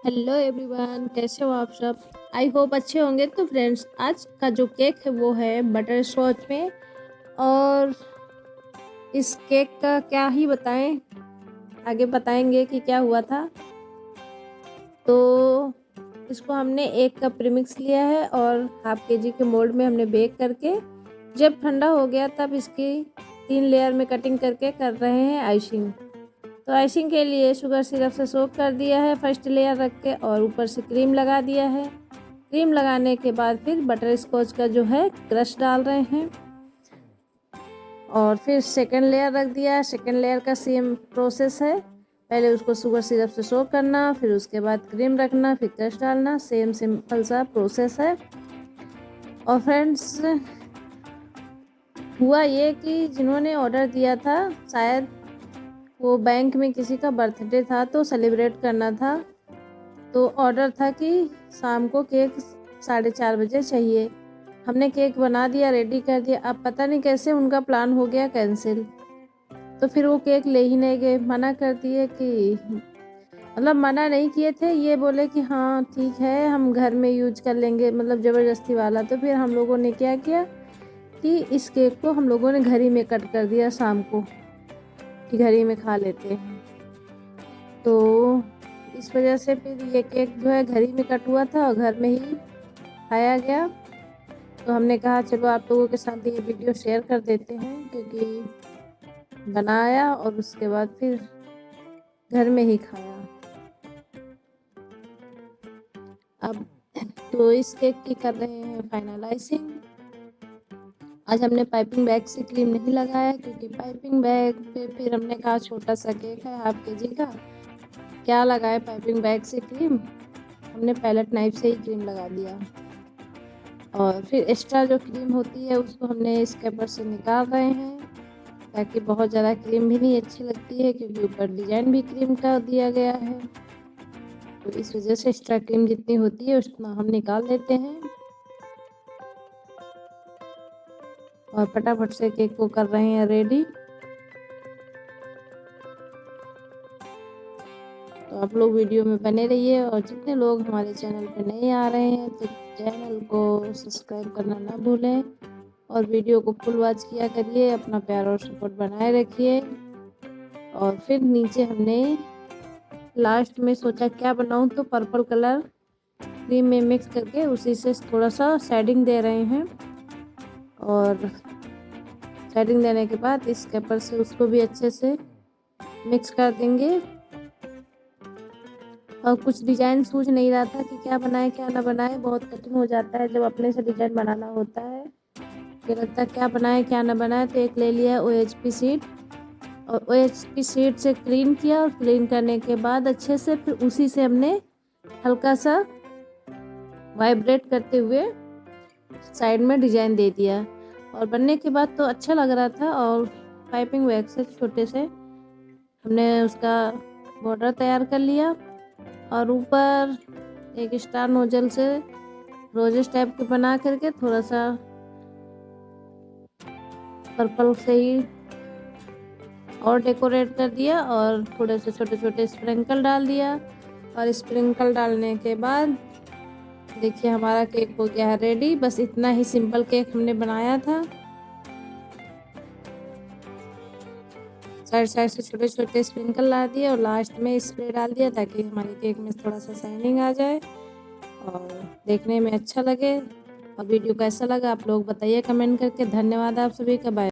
Hello everyone, कैसे हो आप सब। आई होप अच्छे होंगे। तो फ्रेंड्स, आज का जो केक है वो है बटर स्कॉच में। और इस केक का क्या ही बताएं, आगे बताएंगे कि क्या हुआ था। तो इसको हमने 1 कप प्रीमिक्स लिया है और हाफ केजी के मोल्ड में हमने बेक करके जब ठंडा हो गया तब इसकी 3 लेयर में कटिंग करके कर रहे हैं आइसिंग। तो आइसिंग के लिए शुगर सिरप से सोक कर दिया है फर्स्ट लेयर रख के, और ऊपर से क्रीम लगा दिया है। क्रीम लगाने के बाद फिर बटर स्कॉच का जो है क्रश डाल रहे हैं और फिर सेकंड लेयर रख दिया है। सेकंड लेयर का सेम प्रोसेस है, पहले उसको शुगर सिरप से सोक करना, फिर उसके बाद क्रीम रखना, फिर क्रश डालना। सेम सिंपल सा प्रोसेस है। और फ्रेंड्स, हुआ ये कि जिन्होंने ऑर्डर दिया था शायद वो बैंक में किसी का बर्थडे था तो सेलिब्रेट करना था, तो ऑर्डर था कि शाम को केक 4:30 बजे चाहिए। हमने केक बना दिया, रेडी कर दिया। अब पता नहीं कैसे उनका प्लान हो गया कैंसिल, तो फिर वो केक ले ही नहीं गए। मना कर दिए कि मतलब मना नहीं किए थे, ये बोले कि हाँ ठीक है हम घर में यूज कर लेंगे, मतलब ज़बरदस्ती वाला। तो फिर हम लोगों ने क्या किया कि इस केक को हम लोगों ने घर ही में कट कर दिया शाम को, कि घर ही में खा लेते हैं। तो इस वजह से फिर ये केक जो है घर ही में कट हुआ था और घर में ही खाया गया। तो हमने कहा चलो आप लोगों के साथ ये वीडियो शेयर कर देते हैं, क्योंकि बनाया और उसके बाद फिर घर में ही खाया। अब तो इस केक की कर रहे हैं फाइनलाइजिंग। आज हमने पाइपिंग बैग से क्रीम नहीं लगाया, क्योंकि पाइपिंग बैग पे फिर हमने कहा छोटा सा केक है हाफ केजी का, क्या लगाए पाइपिंग बैग से क्रीम। हमने पैलेट नाइफ से ही क्रीम लगा दिया। और फिर एक्स्ट्रा जो क्रीम होती है उसको हमने स्क्रैपर से निकाल रहे हैं, ताकि बहुत ज़्यादा क्रीम भी नहीं अच्छी लगती है, क्योंकि ऊपर डिजाइन भी क्रीम का दिया गया है। तो इस वजह से एक्स्ट्रा क्रीम जितनी होती है उतना हम निकाल लेते हैं और फटाफट से केक को कर रहे हैं रेडी। तो आप लोग वीडियो में बने रहिए, और जितने लोग हमारे चैनल पे नए आ रहे हैं तो चैनल को सब्सक्राइब करना ना भूलें और वीडियो को फुल वॉच किया करिए। अपना प्यार और सपोर्ट बनाए रखिए। और फिर नीचे हमने लास्ट में सोचा क्या बनाऊं, तो पर्पल कलर क्रीम में मिक्स करके उसी से थोड़ा सा शेडिंग दे रहे हैं। और शेडिंग देने के बाद इस पेपर से उसको भी अच्छे से मिक्स कर देंगे। और कुछ डिजाइन सूझ नहीं रहा था कि क्या बनाए क्या ना बनाए, बहुत कठिन हो जाता है जब अपने से डिजाइन बनाना होता है। ये लगता है क्या बनाए क्या ना बनाए। तो एक ले लिया OHP शीट, और OHP शीट से क्लीन किया, और क्लीन करने के बाद अच्छे से फिर उसी से हमने हल्का सा वाइब्रेट करते हुए साइड में डिजाइन दे दिया। और बनने के बाद तो अच्छा लग रहा था। और पाइपिंग बैग से छोटे से हमने उसका बॉर्डर तैयार कर लिया, और ऊपर एक स्टार नोजल से रोजेस टाइप के बना करके थोड़ा सा पर्पल से ही और डेकोरेट कर दिया, और थोड़े से छोटे छोटे स्प्रिंकल डाल दिया। और स्प्रिंकल डालने के बाद देखिए हमारा केक हो गया है रेडी। बस इतना ही सिंपल केक हमने बनाया था। साइड साइड से छोटे छोटे स्प्रिंकल ला दिए और लास्ट में स्प्रे डाल दिया, ताकि हमारे केक में थोड़ा सा शाइनिंग आ जाए और देखने में अच्छा लगे। और वीडियो कैसा लगा आप लोग बताइए कमेंट करके। धन्यवाद आप सभी का। बाय।